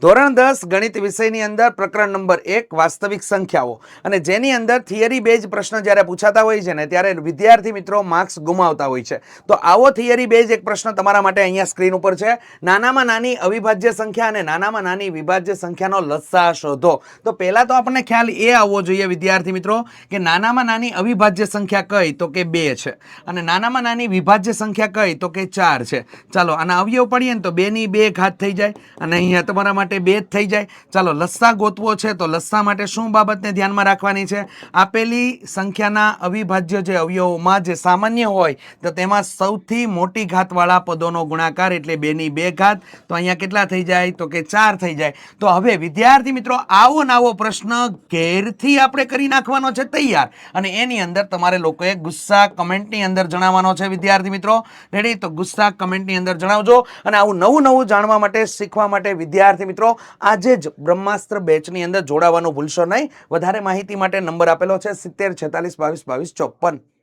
ધોરણ 10 ગણિત વિષયની અંદર પ્રકરણ નંબર 1 વાસ્તવિક સંખ્યાઓ અને જેની અંદર થિયરી બેઝ પ્રશ્ન જ્યારે પૂછાતા હોય છે ને ત્યારે વિદ્યાર્થી મિત્રો માર્ક્સ ગુમાવતા હોય છે। તો આવો થિયરી બેઝ એક પ્રશ્ન તમારા માટે અહીંયા સ્ક્રીન ઉપર છે। નાનામાં નાની અવિભાજ્ય સંખ્યા અને નાનામાં નાની વિભાજ્ય સંખ્યાનો લસાઅ શોધો। તો પહેલા તો આપણને ખ્યાલ એ આવવો જોઈએ વિદ્યાર્થી મિત્રો કે નાનામાં નાની અવિભાજ્ય સંખ્યા કઈ તો કે 2 છે અને નાનામાં નાની વિભાજ્ય સંખ્યા કઈ તો કે 4 છે। ચાલો આના અવયવ પડીએ ને તો 2 ની 2 ઘાત થઈ જાય અને અહીંયા તમારા માટે 2 જ થઈ જાય। ચાલો લસ્સા ગોતવો છે તો લસ્સા માટે શું બાબતને ધ્યાનમાં રાખવાની છે? આપેલી સંખ્યાના અવિભાજ્ય જે અવયવોમાં જે સામાન્ય હોય તો તેમાં સૌથી મોટી ઘાતવાળા પદોનો ગુણાકાર એટલે 2 ની 2 ઘાત। તો અહીંયા કેટલા થઈ જાય તો કે 4 થઈ જાય। તો હવે વિદ્યાર્થી મિત્રો આવો નાવો પ્રશ્ન ઘેરથી આપણે કરી નાખવાનો છે તૈયાર અને એની અંદર તમારે લોકોએ ગુસ્સા કમેન્ટની અંદર જણાવવાનો છે વિદ્યાર્થી મિત્રો। રેડી? તો ગુસ્સા કમેન્ટની અંદર જણાવજો અને આવું નવું નવું જાણવા માટે શીખવા માટે વિદ્યાર્થી મિત્રો આજે જ બ્રહ્માસ્ત્ર બેચની અંદર જોડાવાનું ભૂલશો નહીં। વધારે માહિતી માટે નંબર આપેલો છે 70 46 22 22 54।